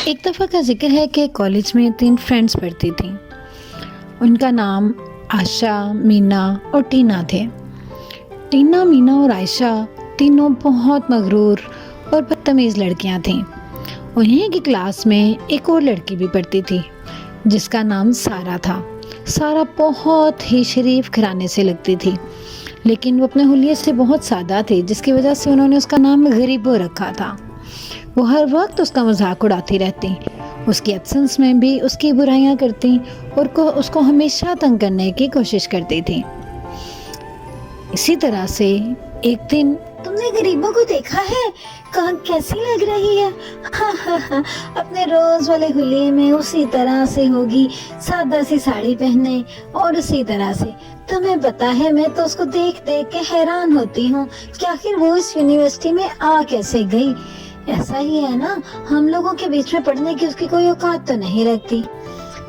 ایک دفعہ کا ذکر ہے کہ کالج میں 3 فرینڈس پڑھتی تھیں۔ ان کا نام عائشہ، مینا اور ٹینا تھے۔ ٹینا، مینا اور عائشہ تینوں بہت مغرور اور بدتمیز لڑکیاں تھیں۔ انہیں کی کلاس میں ایک اور لڑکی بھی پڑھتی تھی جس کا نام سارہ تھا۔ سارہ بہت ہی شریف گھرانے سے لگتی تھی، لیکن وہ اپنے حلیے سے بہت سادہ تھی، جس کی وجہ سے انہوں نے اس کا نام غریبو رکھا تھا۔ وہ ہر وقت اس کا مذاق اڑاتی رہتی، اس کی ایبسنس میں بھی اس کی برائیاں کرتی اور اس کو ہمیشہ تنگ کرنے کی کوشش کرتی تھی۔ اسی طرح سے ایک دن تم نے غریبوں کو دیکھا ہے؟ کہاں کیسی لگ رہی ہے؟ اپنے روز والے حلیے میں اسی طرح سے ہوگی، سادہ سی ساڑی پہنے اور اسی طرح سے۔ تمہیں پتا ہے میں تو اس کو دیکھ دیکھ کے حیران ہوتی ہوں کہ آخر وہ اس یونیورسٹی میں آ کیسے گئی۔ ایسا ہی ہے نا، ہم لوگوں کے بیچ میں پڑھنے کی اس کی کوئی اوقات تو نہیں رکھتی۔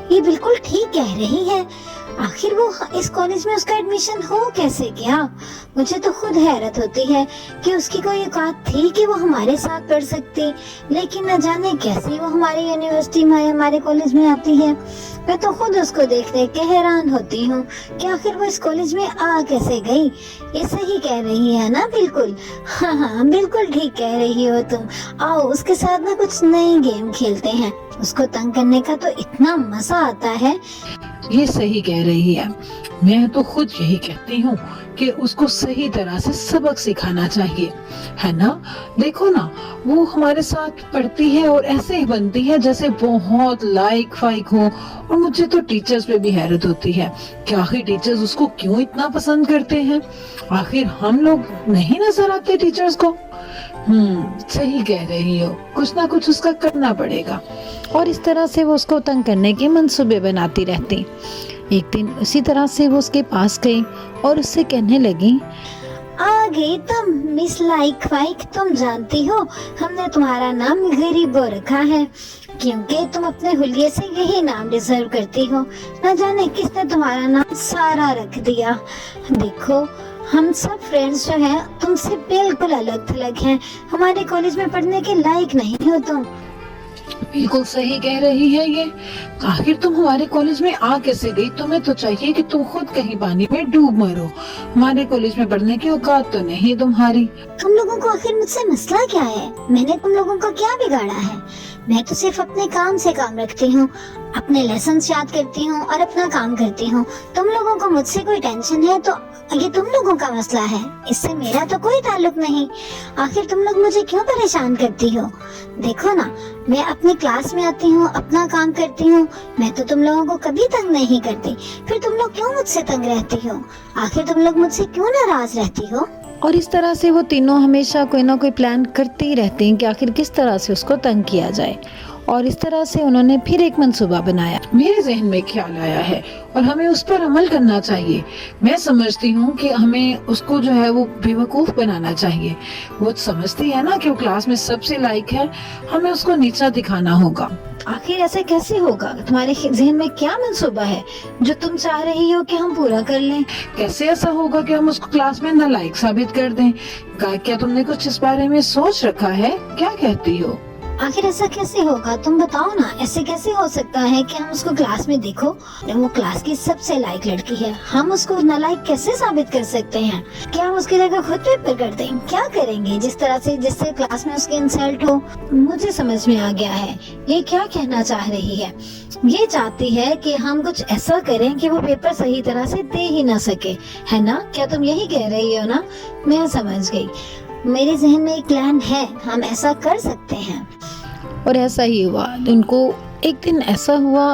یہ بالکل ٹھیک کہہ رہی ہے، آخر وہ اس کالج میں اس کا ایڈمیشن ہو کیسے گیا؟ مجھے تو خود حیرت ہوتی ہے کہ اس کی کوئی اوقات تھی کہ وہ ہمارے ساتھ پڑھ سکتی، لیکن نہ جانے کیسے وہ ہماری یونیورسٹی میں ہمارے کالج میں آتی ہے۔ میں تو خود اس کو دیکھ دیکھ کے حیران ہوتی ہوں کہ آخر وہ اس کالج میں آ کیسے گئی۔ یہ صحیح کہہ رہی ہے نا؟ بالکل، ہاں بالکل ٹھیک کہہ رہی ہو تم۔ آؤ اس کے ساتھ نا کچھ نئی گیم کھیلتے ہیں، اس کو تنگ کرنے کا تو اتنا مزہ آتا ہے۔ یہ صحیح کہہ رہی ہے، میں تو خود یہی کہتی ہوں کہ اس کو صحیح طرح سے سبق سکھانا چاہیے، ہے نا؟ دیکھو نا، وہ ہمارے ساتھ پڑھتی ہے اور ایسے ہی بنتی ہے جیسے بہت لائق فائق ہو، اور مجھے تو ٹیچرز پہ بھی حیرت ہوتی ہے کہ آخر ٹیچرز اس کو کیوں اتنا پسند کرتے ہیں؟ آخر ہم لوگ نہیں نظر آتے ٹیچرز کو؟ صحیح کہہ رہی ہو، کچھ نہ کچھ اس کا کرنا پڑے گا۔ اور اس طرح سے وہ اس کو تنگ کرنے کے منصوبے بناتی رہتی۔ ایک دن اسی طرح سے وہ اس کے پاس گئی اور اس سے کہنے لگی، آگے تم مس لائک فائک، تم جانتی ہو ہم نے تمہارا نام غریبو رکھا ہے کیونکہ تم اپنے حلیے سے یہی نام ڈیزرو کرتی ہو۔ نہ جانے کس نے تمہارا نام سارہ رکھ دیا۔ دیکھو ہم سب فرینڈز جو ہیں تم سے بالکل الگ تھلگ ہیں، ہمارے کالج میں پڑھنے کے لائق نہیں ہو تم۔ بالکل صحیح کہہ رہی ہے یہ، آخر تم ہمارے کالج میں آ کیسے گئی؟ تمہیں تو چاہیے کہ تم خود کہیں پانی میں ڈوب مرو، ہمارے کالج میں پڑھنے کی اوقات تو نہیں تمہاری۔ تم لوگوں کو آخر مجھ سے مسئلہ کیا ہے؟ میں نے تم لوگوں کا کیا بگاڑا ہے؟ میں تو صرف اپنے کام سے کام رکھتی ہوں، اپنے لیسنز یاد کرتی ہوں اور اپنا کام کرتی ہوں۔ تم لوگوں کو مجھ سے کوئی ٹینشن ہے تو یہ تم لوگوں کا مسئلہ ہے، اس سے میرا تو کوئی تعلق نہیں۔ آخر تم لوگ مجھے کیوں پریشان کرتی ہو؟ دیکھو نا، میں اپنی کلاس میں آتی ہوں، اپنا کام کرتی ہوں، میں تو تم لوگوں کو کبھی تنگ نہیں کرتی، پھر تم لوگ کیوں مجھ سے تنگ رہتی ہو؟ آخر تم لوگ مجھ سے کیوں ناراض رہتی ہو؟ اور اس طرح سے وہ تینوں ہمیشہ کوئی نہ کوئی پلان کرتے ہی رہتے ہیں کہ آخر کس طرح سے اس کو تنگ کیا جائے، اور اس طرح سے انہوں نے پھر ایک منصوبہ بنایا۔ میرے ذہن میں خیال آیا ہے اور ہمیں اس پر عمل کرنا چاہیے۔ میں سمجھتی ہوں کہ ہمیں اس کو جو ہے وہ بیوقوف بنانا چاہیے۔ وہ سمجھتی ہے نا کہ وہ کلاس میں سب سے لائق ہے، ہمیں اس کو نیچا دکھانا ہوگا۔ آخر ایسے کیسے ہوگا؟ تمہارے ذہن میں کیا منصوبہ ہے جو تم چاہ رہی ہو کہ ہم پورا کر لیں؟ کیسے ایسا ہوگا کہ ہم اس کو کلاس میں نالائق ثابت کر دیں؟ کیا تم نے کچھ اس بارے میں سوچ رکھا ہے؟ کیا کہتی ہو؟ آخر ایسا کیسے ہوگا؟ تم بتاؤ نا، ایسے کیسے ہو سکتا ہے کہ ہم اس کو کلاس میں، دیکھو وہ کلاس کی سب سے لائق لڑکی ہے، ہم اس کو نالائق کیسے ثابت کر سکتے ہیں؟ کیا ہم اس کی جگہ خود پیپر کر دیں؟ کیا کریں گے جس طرح سے جس سے کلاس میں اس کی انسلٹ ہو؟ مجھے سمجھ میں آ گیا ہے یہ کیا کہنا چاہ رہی ہے۔ یہ چاہتی ہے کہ ہم کچھ ایسا کریں کہ وہ پیپر صحیح طرح سے دے ہی نہ سکے، ہے نا؟ کیا تم یہی کہہ رہی ہو نا؟ میں سمجھ گئی، میرے ذہن میں ایک پلان ہے، ہم ایسا کر سکتے ہیں۔ اور ایسا ہی ہوا۔ ان کو ایک دن ایسا ہوا،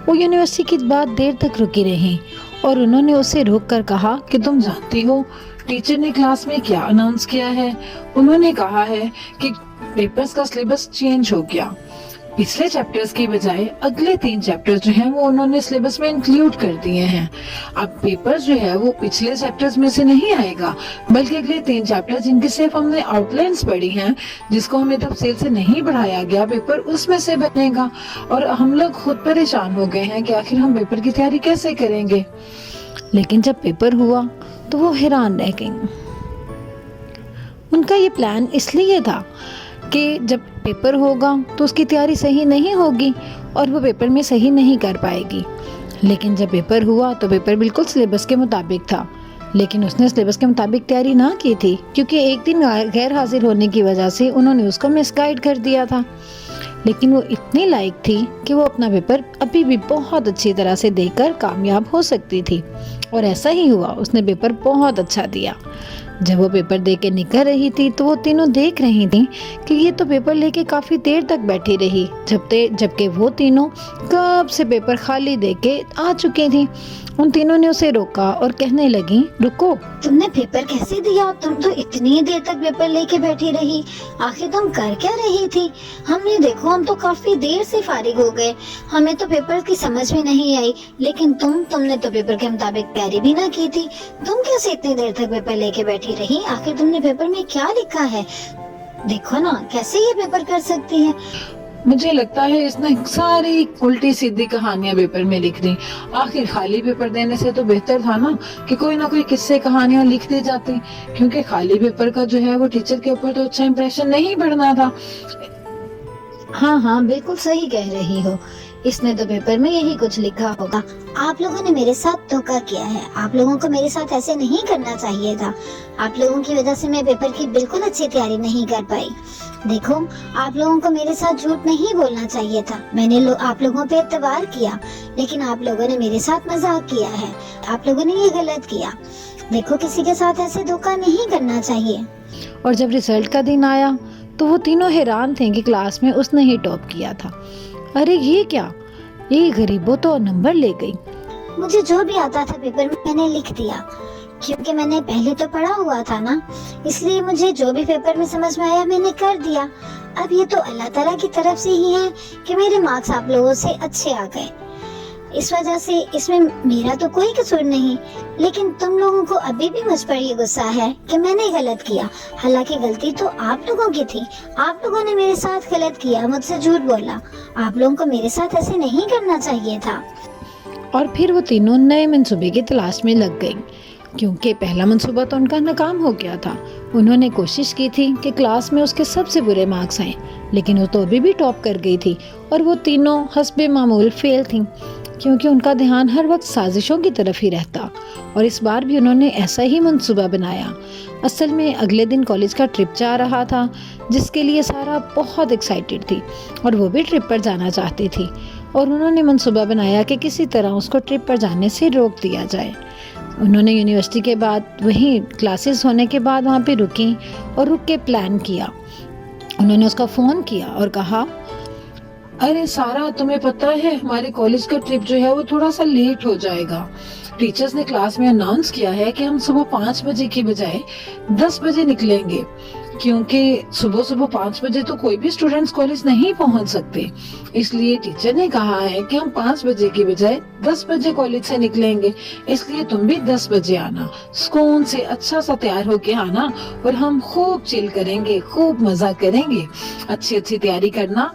وہ یونیورسٹی کی بات دیر تک رکی رہی اور انہوں نے اسے روک کر کہا کہ تم جانتی ہو ٹیچر نے کلاس میں کیا اناؤنس کیا ہے؟ انہوں نے کہا ہے کہ پیپرز کا سلیبس چینج ہو گیا، پچھلے چیپٹرز کی بجائے اگلے 3 چیپٹرز جو ہیں وہ انہوں نے سلیبس میں انکلیوڈ کر دیے ہیں۔ اب پیپر جو ہے وہ پچھلے چیپٹرز میں سے نہیں آئے گا، بلکہ اگلے 3 چیپٹرز جن کی صرف ہم نے آؤٹ لائنز پڑھی ہیں، جس کو ہمیں تفصیل سے نہیں پڑھایا گیا، پیپر اس میں سے بنے گا۔ اور ہم لوگ خود پریشان ہو گئے ہیں کہ آخر ہم پیپر کی تیاری کیسے کریں گے۔ لیکن جب پیپر ہوا تو وہ حیران رہ گئیں۔ ان کا یہ پلان اس لیے تھا کہ جب پیپر ہوگا تو اس کی تیاری صحیح نہیں ہوگی اور وہ پیپر میں صحیح نہیں کر پائے گی۔ لیکن جب پیپر ہوا تو پیپر بالکل سلیبس کے مطابق تھا، لیکن اس نے سلیبس کے مطابق تیاری نہ کی تھی کیونکہ ایک دن غیر حاضر ہونے کی وجہ سے انہوں نے اس کو مس گائیڈ کر دیا تھا۔ لیکن وہ اتنی لائق تھی کہ وہ اپنا پیپر ابھی بھی بہت اچھی طرح سے دے کر کامیاب ہو سکتی تھی، اور ایسا ہی ہوا، اس نے پیپر بہت اچھا دیا۔ جب وہ پیپر دے کے نکل رہی تھی تو وہ تینوں دیکھ رہی تھیں کہ یہ تو پیپر لے کے کافی دیر تک بیٹھی رہی، جبکہ وہ تینوں کب سے پیپر خالی دے کے آ چکی تھیں۔ ان تینوں نے اسے روکا اور کہنے لگیں، رکو، تم نے پیپر کیسے دیا؟ تم تو اتنی دیر تک پیپر لے کے بیٹھی رہی، آخر تم کر کیا رہی تھی؟ ہم نے دیکھو، ہم تو کافی دیر سے فارغ ہو گئے، ہمیں تو پیپر کی سمجھ میں نہیں آئی، لیکن تم نے تو پیپر کے مطابق تیاری بھی نہ کی تھی۔ تم کیسے اتنی دیر تک پیپر لے کے بیٹھی رہی؟ آخر تم نے پیپر میں کیا لکھا ہے؟ دیکھو نا کیسے یہ پیپر کر سکتی ہے۔ مجھے لگتا ہے اس نے ساری الٹی سیدھی کہانیاں پیپر میں لکھ دی۔ آخر خالی پیپر دینے سے تو بہتر تھا نا کہ کوئی نہ کوئی قصے کہانیاں لکھ دی جاتی، کیونکہ خالی پیپر کا جو ہے وہ ٹیچر کے اوپر تو اچھا امپریشن نہیں پڑنا تھا۔ ہاں بالکل صحیح کہہ رہی ہو، اس نے تو پیپر میں یہی کچھ لکھا ہوگا۔ آپ لوگوں نے میرے ساتھ دھوکا کیا ہے، آپ لوگوں کو میرے ساتھ ایسے نہیں کرنا چاہیے تھا، آپ لوگوں کی وجہ سے میں پیپر کی بالکل اچھی تیاری نہیں کر پائی۔ دیکھو، آپ لوگوں کو میرے ساتھ جھوٹ نہیں بولنا چاہیے تھا، میں نے آپ لوگوں پہ اعتبار کیا، لیکن آپ لوگوں نے میرے ساتھ مذاق کیا ہے، آپ لوگوں نے یہ غلط کیا۔ دیکھو، کسی کے ساتھ ایسے دھوکا نہیں کرنا چاہیے۔ اور جب ریزلٹ کا دن آیا تو وہ تینوں حیران تھے کہ کلاس میں اس نے ہی ٹاپ کیا تھا۔ ارے یہ کیا، یہ غریبوں تو نمبر لے گئی۔ مجھے جو بھی آتا تھا پیپر میں نے لکھ دیا، کیونکہ میں نے پہلے تو پڑھا ہوا تھا نا، اس لیے مجھے جو بھی پیپر میں سمجھ میں آیا میں نے کر دیا۔ اب یہ تو اللہ تعالیٰ کی طرف سے ہی ہے کہ میرے مارکس آپ لوگوں سے اچھے آ گئے، اس وجہ سے اس میں میرا تو کوئی قصور نہیں، لیکن تم لوگوں کو ابھی بھی مجھ پر یہ غصہ ہے کہ میں نے غلط کیا، حالانکہ غلطی تو آپ لوگوں کی تھی، آپ لوگوں نے میرے ساتھ غلط کیا، مجھ سے جھوٹ بولا، آپ لوگوں کو میرے ساتھ ایسے نہیں کرنا چاہیے تھا۔ اور پھر وہ تینوں نئے منصوبے کی تلاش میں لگ گئیں، کیونکہ پہلا منصوبہ تو ان کا ناکام ہو گیا تھا۔ انہوں نے کوشش کی تھی کہ کلاس میں اس کے سب سے برے مارکس آئیں، لیکن وہ تو ابھی بھی ٹاپ کر گئی تھی، اور وہ تینوں حسب معمول فیل تھیں، کیونکہ ان کا دھیان ہر وقت سازشوں کی طرف ہی رہتا، اور اس بار بھی انہوں نے ایسا ہی منصوبہ بنایا۔ اصل میں اگلے دن کالج کا ٹرپ جا رہا تھا، جس کے لیے سارا بہت ایکسائٹیڈ تھی، اور وہ بھی ٹرپ پر جانا چاہتی تھی، اور انہوں نے منصوبہ بنایا کہ کسی طرح اس کو ٹرپ پر جانے سے روک دیا جائے۔ انہوں نے یونیورسٹی کے بعد وہیں کلاسز ہونے کے بعد وہاں پہ رکیں اور رک کے پلان کیا۔ انہوں نے اس کا فون کیا اور کہا، ارے سارا، تمہیں پتہ ہے ہمارے کالج کا ٹرپ جو ہے وہ تھوڑا سا لیٹ ہو جائے گا۔ ٹیچرز نے کلاس میں اناؤنس کیا ہے کہ ہم صبح 5 بجے کی بجائے 10 بجے نکلیں گے، کیونکہ صبح 5 بجے تو کوئی بھی اسٹوڈنٹس کالج نہیں پہنچ سکتے، اس لیے ٹیچر نے کہا ہے کہ ہم 5 بجے کی بجائے 10 بجے کالج سے نکلیں گے، اس لیے تم بھی 10 بجے آنا، سکون سے اچھا سا تیار ہو کے آنا، اور ہم خوب چل کریں گے، خوب مزہ کریں گے، اچھی تیاری کرنا،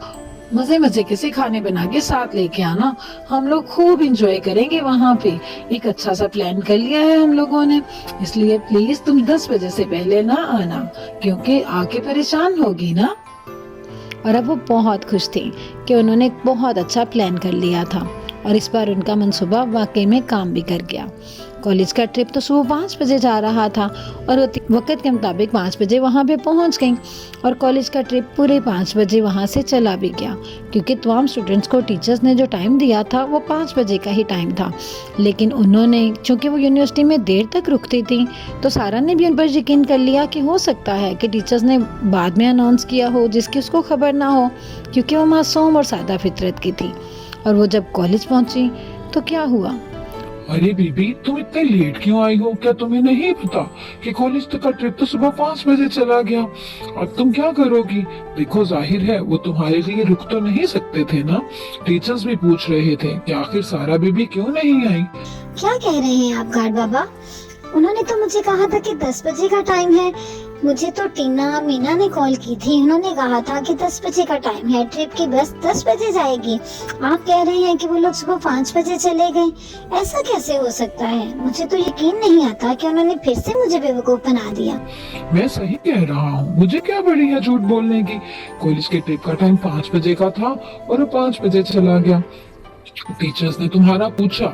مزے کے کھانے بنا کے ساتھ لے کے آنا، ہم لوگ خوب انجوائے کریں گے وہاں پہ۔ ایک اچھا سا پلان کر لیا ہے ہم لوگوں نے، اس لیے پلیز تم 10 بجے سے پہلے نہ آنا، کیونکہ آ کے پریشان ہوگی نا۔ اور اب وہ بہت خوش تھی کہ انہوں نے ایک بہت اچھا پلان کر لیا تھا، اور اس بار ان کا منصوبہ واقعی میں کام بھی کر گیا۔ کالج کا ٹرپ تو صبح 5 بجے جا رہا تھا، اور وہ وقت کے مطابق 5 بجے وہاں پہ پہنچ گئیں، اور کالج کا ٹرپ پورے 5 بجے وہاں سے چلا بھی گیا، کیونکہ تمام اسٹوڈنٹس کو ٹیچرز نے جو ٹائم دیا تھا وہ 5 بجے کا ہی ٹائم تھا۔ لیکن انہوں نے، چونکہ وہ یونیورسٹی میں دیر تک رکتی تھی، تو سارا نے بھی ان پر یقین کر لیا کہ ہو سکتا ہے کہ ٹیچرز نے بعد میں اناؤنس کیا ہو جس کی اس کو خبر نہ ہو، کیونکہ وہ معصوم اور سادہ فطرت کی تھی۔ اور وہ جب کالج پہنچی تو کیا ہوا؟ ارے بی بی، تم اتنے لیٹ کیوں آئی ہو؟ کیا تمہیں نہیں پتا کہ کالج تک کا ٹرپ تو صبح 5 بجے چلا گیا؟ اب تم کیا کرو گی؟ دیکھو، ظاہر ہے وہ تمہارے لیے رک تو نہیں سکتے تھے نا، ٹیچرز بھی پوچھ رہے تھے کہ آخر سارا بی بی کیوں نہیں آئی۔ کیا کہہ رہے ہیں آپ گارڈ بابا؟ انہوں نے تو مجھے کہا تھا کہ 10 بجے کا ٹائم ہے، मुझे तो टीना मीना ने कॉल की थी, उन्होंने कहा था कि 10 बजे का टाइम है, ट्रिप की बस 10 बजे जाएगी। आप कह रहे हैं कि वो लोग सुबह 5 बजे चले गए, ऐसा कैसे हो सकता है? मुझे तो यकीन नहीं आता कि उन्होंने फिर से मुझे बेवकूफ बना दिया। मैं सही कह रहा हूँ, मुझे क्या बड़ी है झूठ बोलने की। कॉलेज के ट्रिप का टाइम 5 बजे का था और वो 5 बजे चला गया। टीचर्स ने तुम्हारा पूछा,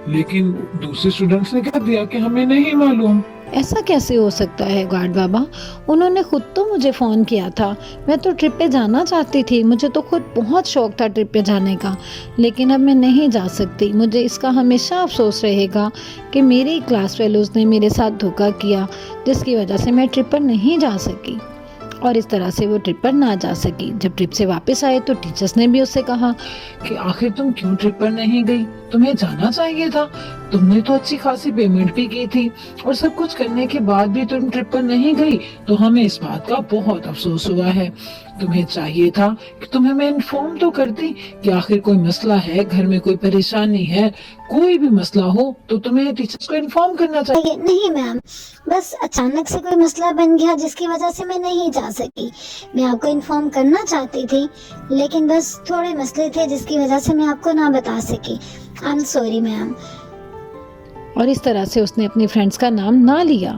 लेकिन दूसरे स्टूडेंट्स ने कह दिया कि हमें नहीं मालूम। ऐसा कैसे हो सकता है गार्ड बाबा? उन्होंने खुद तो मुझे फ़ोन किया था। मैं तो ट्रिप पे जाना चाहती थी, मुझे तो खुद बहुत शौक था ट्रिप पे जाने का, लेकिन अब मैं नहीं जा सकती। मुझे इसका हमेशा अफसोस रहेगा कि मेरी क्लास फेलोज़ ने मेरे साथ धोखा किया, जिसकी वजह से मैं ट्रिप पर नहीं जा सकी और इस तरह से वो ट्रिप पर ना जा सकी। जब ट्रिप से वापस आए तो टीचर्स ने भी उससे कहा कि आखिर तुम क्यों ट्रिप पर नहीं गई? तुम्हें जाना चाहिए था। तुमने तो अच्छी खासी पेमेंट भी की थी और सब कुछ करने के बाद भी तुम ट्रिप पर नहीं गई, तो हमें इस बात का बहुत अफसोस हुआ है। तुम्हें चाहिए था कि तुम्हें मैं इन्फॉर्म तो करती कि आखिर कोई मसला है, घर में कोई परेशानी है, कोई भी मसला हो तो तुम्हें टीचर्स को इन्फॉर्म करना चाहिए। नहीं मैम, बस अचानक से कोई मसला बन गया जिसकी वजह से मैं नहीं जा सकी। मैं आपको इन्फॉर्म करना चाहती थी, लेकिन बस थोड़े मसले थे जिसकी वजह से मैं आपको ना बता सकी। I am sorry ma'am. और इस तरह से उसने अपनी फ्रेंड्स का नाम ना लिया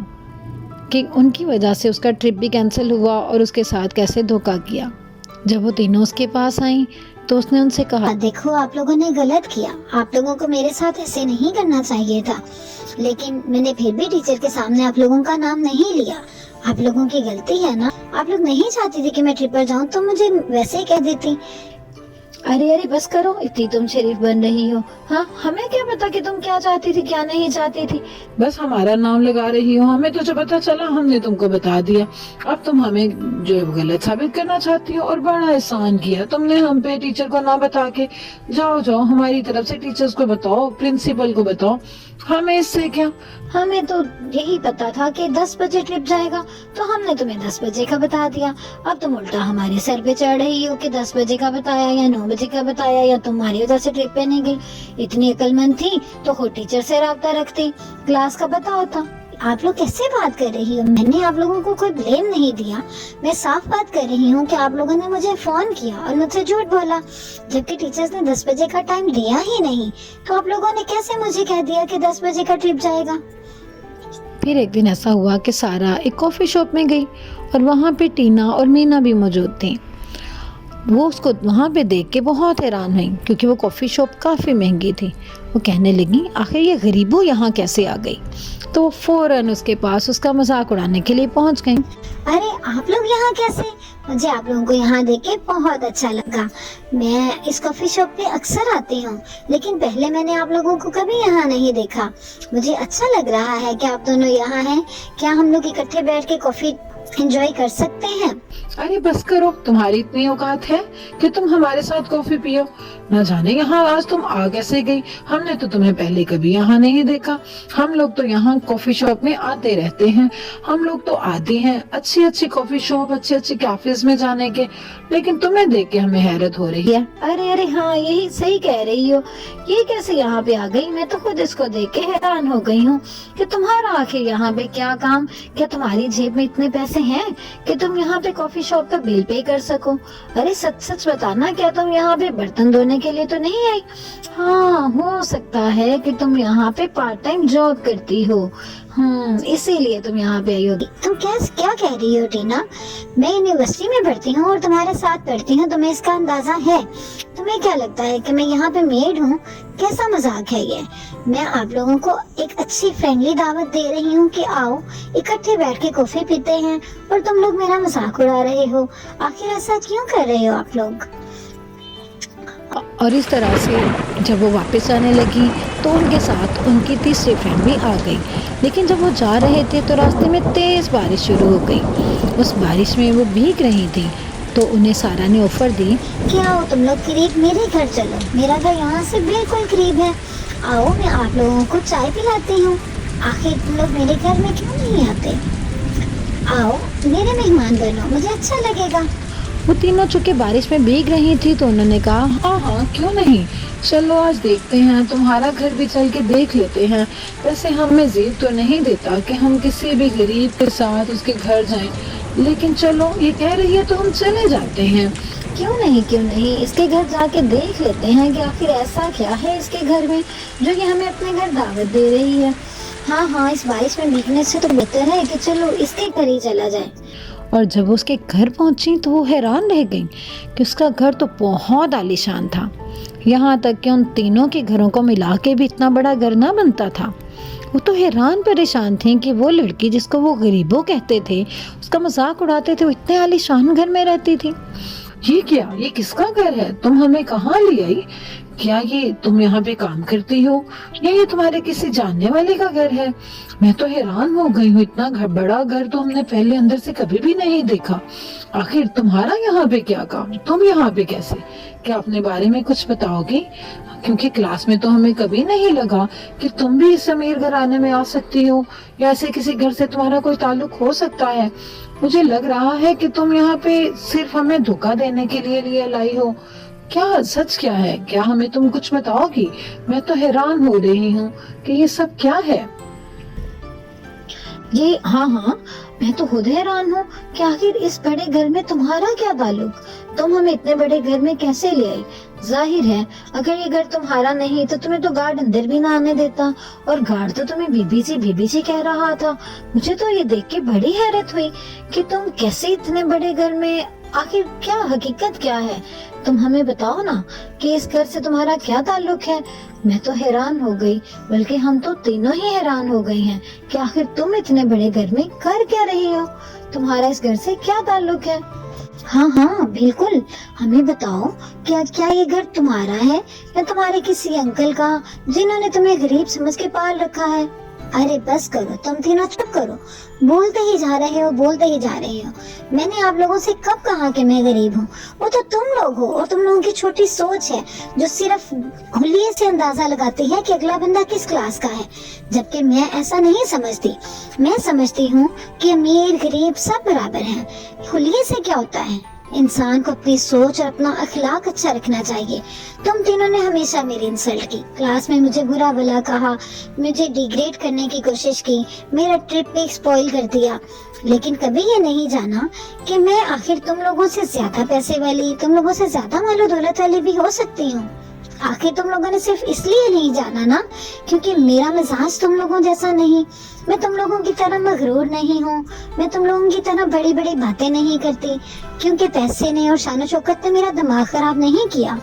कि उनकी वजह से उसका ट्रिप भी कैंसिल हुआ और उसके साथ कैसे धोखा किया। जब वो तीनों उसके पास आई तो उसने उनसे कहा, देखो आप लोगों ने गलत किया, आप लोगों को मेरे साथ ऐसे नहीं करना चाहिए था, लेकिन मैंने फिर भी टीचर के सामने आप लोगों का नाम नहीं लिया। आप लोगों की गलती है ना, आप लोग नहीं चाहती थी कि मैं ट्रिप पर जाऊं तो मुझे वैसे ही कह देती। अरे अरे बस करो, इतनी तुम शरीफ बन रही हो। हाँ, हमें क्या पता कि तुम क्या चाहती थी क्या नहीं चाहती थी। बस हमारा नाम लगा रही हो, हमें तो जब पता चला हमने तुमको बता दिया। अब तुम हमें जो है वो गलत साबित करना चाहती हो और बड़ा एहसान किया तुमने हम पे, टीचर को ना बता के। जाओ जाओ, हमारी तरफ से टीचर्स को बताओ, प्रिंसिपल को बताओ, हमें इससे क्या। हमें तो यही पता था कि 10 बजे ट्रिप जाएगा, तो हमने तुम्हें 10 बजे का बता दिया। अब तुम उल्टा हमारे सर पे चढ़ रही हो कि 10 बजे का बताया या 9 बजे का बताया, या तुम्हारी वजह से ट्रिप पे नहीं गई। इतनी अक्लमंद थी तो खुद टीचर से राब्ता रखती, क्लास का पता होता। आप लोग कैसे बात कर रही हो? मैंने आप लोगों को कोई ब्लेम नहीं दिया, मैं साफ बात कर रही हूँ कि आप लोगों ने मुझे फोन किया और मुझसे झूठ बोला, जबकि टीचर्स ने 10 बजे का टाइम दिया ही नहीं। तो आप लोगों ने कैसे मुझे कह दिया कि 10 बजे का ट्रिप जाएगा? फिर एक दिन ऐसा हुआ कि सारा एक कॉफ़ी शॉप में गई और वहाँ पे टीना और मीना भी मौजूद थी। वो उसको वहाँ पे देख के बहुत हैरान हुई, क्योंकि वो कॉफ़ी शॉप काफ़ी महंगी थी। वो कहने लगी, आखिर ये गरीबों यहाँ कैसे आ गई? तो वो फौरन उसके पास उसका मजाक उड़ाने के लिए पहुँच गई। अरे आप लोग यहाँ कैसे? मुझे आप लोगों को यहाँ देख के बहुत अच्छा लगा। मैं इस कॉफी शॉप पे अक्सर आती हूँ, लेकिन पहले मैंने आप लोगों को कभी यहाँ नहीं देखा। मुझे अच्छा लग रहा है कि आप दोनों यहाँ हैं। क्या हम लोग इकट्ठे बैठ के कॉफी एंजॉय कर सकते हैं? अरे बस करो, तुम्हारी इतनी औकात है कि तुम हमारे साथ कॉफी पियो? न जाने यहाँ आज तुम आ कैसे गई, हमने तो तुम्हें पहले कभी यहाँ नहीं देखा। हम लोग तो यहाँ कॉफी शॉप में आते रहते हैं, हम लोग तो आते हैं अच्छी अच्छी कॉफी शॉप, अच्छी अच्छी कैफेज में जाने के, लेकिन तुम्हें देख के हमें हैरत हो रही है। अरे अरे हाँ, यही सही कह रही हो, ये कैसे यहाँ पे आ गई? मैं तो खुद इसको देख के हैरान हो गई हूँ कि तुम्हारा आखिर यहाँ पे क्या काम? क्या तुम्हारी जेब में इतने पैसे हैं कि तुम यहाँ पे कॉफी शॉप का बिल पे कर सको? अरे सच सच बताना, क्या तुम यहाँ पे बर्तन धोने के लिए तो नहीं आई? हाँ, हो सकता है कि तुम यहाँ पे पार्ट टाइम जॉब करती हो, इसीलिए तुम यहाँ पे आई होगी। तुम क्या कह रही हो टीना? मैं यूनिवर्सिटी में पढ़ती हूँ और तुम्हारे साथ पढ़ती हूँ, तुम्हें इसका अंदाजा है? तुम्हें क्या लगता है कि मैं यहाँ पे मेड हूँ? कैसा मजाक है ये? मैं आप लोगों को एक अच्छी फ्रेंडली दावत दे रही हूँ कि आओ इकट्ठे बैठ के कॉफी पीते हैं, और तुम लोग मेरा मजाक उड़ा रहे हो। आखिर ऐसा क्यों कर रहे हो आप लोग? और इस तरह से जब वो वापस आने लगी तो उनके साथ उनकी तीसरी फ्रेंड भी आ गई। लेकिन जब वो जा रहे थे तो रास्ते में तेज़ बारिश शुरू हो गई। उस बारिश में वो भीग रही थी, तो उन्हें सारा ने ऑफर दी कि आओ तुम लोग करीब मेरे घर चलो, मेरा घर यहाँ से बिल्कुल करीब है। आओ मैं आप लोगों को चाय पिलाती हूँ। आखिर तुम लोग मेरे घर में क्यों नहीं आते? आओ मेरे मेहमान बनो, मुझे अच्छा लगेगा। वो तीनों चूंकि बारिश में भीग रही थी तो उन्होंने कहा, हाँ हाँ क्यों नहीं, चलो आज देखते हैं, तुम्हारा घर भी चल के देख लेते हैं। वैसे हमें ज़िद तो नहीं देता कि हम किसी भी गरीब के साथ उसके घर जाएं, लेकिन चलो ये कह रही है तो हम चले जाते हैं। क्यों नहीं, इसके घर जाके देख लेते हैं कि आखिर ऐसा क्या है इसके घर में जो कि हमें अपने घर दावत दे रही है। हाँ, इस बारिश में भीगने से तो बेहतर है कि चलो इसके घर ही चला जाए। और जब वो उसके घर पहुंची तो वो हैरान रह गई कि उसका घर तो बहुत आलीशान था। यहाँ तक कि उन तीनों के घरों को मिला के भी इतना बड़ा घर ना बनता था। वो तो हैरान परेशान थी कि वो लड़की जिसको वो गरीबों कहते थे, उसका मजाक उड़ाते थे, वो इतने आलीशान घर में रहती थी। ये क्या, ये किसका घर है? तुम हमें कहाँ ले आई? क्या ये तुम यहाँ पे काम करती हो या ये तुम्हारे किसी जानने वाले का घर है? मैं तो हैरान हो गई हूँ, इतना बड़ा घर तो हमने पहले अंदर से कभी भी नहीं देखा। आखिर तुम्हारा यहाँ पे क्या काम? तुम यहाँ पे कैसे? क्या अपने बारे में कुछ बताओगी? क्योंकि क्लास में तो हमें कभी नहीं लगा कि तुम भी इस अमीर घराने में आ सकती हो या ऐसे किसी घर से तुम्हारा कोई ताल्लुक हो सकता है। मुझे लग रहा है कि तुम यहाँ पे सिर्फ हमें धोखा देने के लिए लाई हो। क्या सच क्या है? क्या हमें तुम कुछ बताओगी? मैं तो हैरान हो रही हूँ कि ये सब क्या है। ये हाँ, मैं तो खुद हैरान हूँ कि आखिर इस बड़े घर में तुम्हारा क्या ताल्लुक? तुम हमें इतने बड़े घर में कैसे ले आई? जाहिर है अगर ये घर तुम्हारा नहीं तो तुम्हें तो गार्ड अंदर भी ना आने देता, और गार्ड तो तुम्हें बीबी कह रहा था। मुझे तो ये देख के बड़ी हैरत हुई कि तुम कैसे इतने बड़े घर में, आखिर क्या हकीकत क्या है? तुम हमें बताओ ना कि इस घर से तुम्हारा क्या ताल्लुक है। मैं तो हैरान हो गई, बल्कि हम तो तीनों ही हैरान हो गए हैं कि आखिर तुम इतने बड़े घर में कर क्या रही हो? तुम्हारा इस घर से क्या ताल्लुक है? हाँ, बिल्कुल, हमें बताओ क्या ये घर तुम्हारा है या तुम्हारे किसी अंकल का जिन्होंने तुम्हें गरीब समझ के पाल रखा है? अरे बस करो, तुम तीनों चुप करो, बोलते ही जा रहे हो। मैंने आप लोगों से कब कहा कि मैं गरीब हूँ? वो तो तुम लोग हो, और तुम लोगों की छोटी सोच है जो सिर्फ हुलिये से अंदाजा लगाती है कि अगला बंदा किस क्लास का है, जबकि मैं ऐसा नहीं समझती। मैं समझती हूँ कि अमीर गरीब सब बराबर हैं। हुलिये से क्या होता है? इंसान को अपनी सोच और अपना अखलाक अच्छा रखना चाहिए। तुम तीनों ने हमेशा मेरी इंसल्ट की, क्लास में मुझे बुरा भला कहा, मुझे डिग्रेड करने की कोशिश की, मेरा ट्रिप भी स्पॉइल कर दिया, लेकिन कभी ये नहीं जाना कि मैं आखिर तुम लोगों से ज्यादा पैसे वाली, तुम लोगों से ज्यादा मालो दौलत वाली भी हो सकती हूँ। आखिर तुम लोगों ने सिर्फ इसलिए नहीं जाना ना क्योंकि मेरा मिजाज तुम लोगों जैसा नहीं। मैं तुम लोगों की तरह मगरूर नहीं हूँ, मैं तुम लोगों की तरह बड़ी बड़ी बातें नहीं करती, क्योंकि पैसे ने और शान शौकत ने मेरा दिमाग खराब नहीं किया।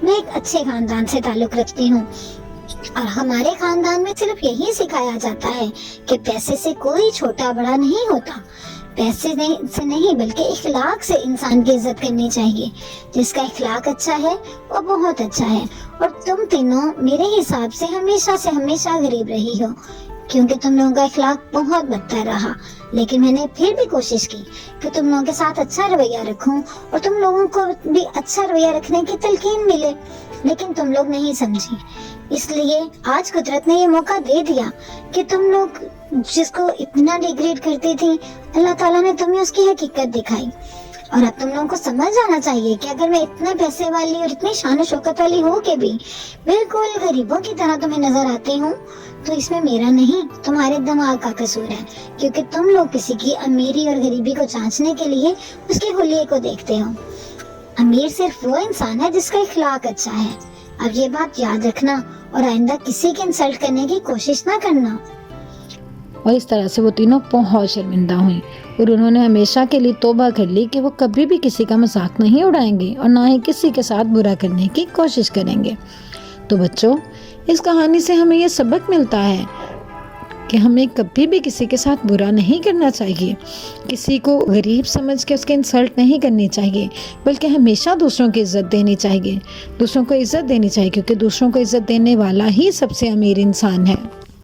मैं एक अच्छे खानदान से ताल्लुक रखती हूँ, और हमारे खानदान में सिर्फ यही सिखाया जाता है कि पैसे से कोई छोटा बड़ा नहीं होता। पैसे से नहीं बल्कि इखलाक से इंसान की इज्जत करनी चाहिए। जिसका इखलाक अच्छा है वो बहुत अच्छा है। और तुम तीनों मेरे हिसाब से हमेशा गरीब रही हो, क्योंकि तुम लोगों का इखलाक बहुत बदतर रहा, लेकिन मैंने फिर भी कोशिश की कि तुम लोगों के साथ अच्छा रवैया रखूं और तुम लोगों को भी अच्छा रवैया रखने की तलकीन मिले, लेकिन तुम लोग नहीं समझी। इसलिए आज कुदरत ने ये मौका दे दिया कि तुम लोग जिसको इतना डिग्रेड करती थी, अल्लाह ताला ने तुम्हें उसकी हकीकत दिखाई। और अब तुम लोगों को समझ जाना चाहिए कि अगर मैं इतने पैसे वाली और इतनी शान शौकत वाली हो के भी बिल्कुल गरीबों की तरह तुम्हें नजर आती हूँ, तो इसमें मेरा नहीं तुम्हारे दिमाग का कसूर है, क्योंकि तुम लोग किसी की अमीरी और गरीबी को जांचने के लिए उसके हुलिये को देखते हो। अमीर सिर्फ वो इंसान है जिसका इखलाक अच्छा है। अब ये बात याद रखना और आइंदा किसी की इंसल्ट करने की कोशिश ना करना। और इस तरह से वो तीनों बहुत शर्मिंदा हुई और उन्होंने हमेशा के लिए तौबा कर ली कि वो कभी भी किसी का मजाक नहीं उड़ाएंगे और ना ही किसी के साथ बुरा करने की कोशिश करेंगे। तो बच्चों, इस कहानी से हमें ये सबक मिलता है कि हमें कभी भी किसी के साथ बुरा नहीं करना चाहिए, किसी को गरीब समझ के उसकी इंसल्ट नहीं करनी चाहिए, बल्कि हमेशा दूसरों की इज्जत देनी चाहिए, दूसरों को इज्जत देनी चाहिए, क्योंकि दूसरों को इज्जत देने वाला ही सबसे अमीर इंसान है।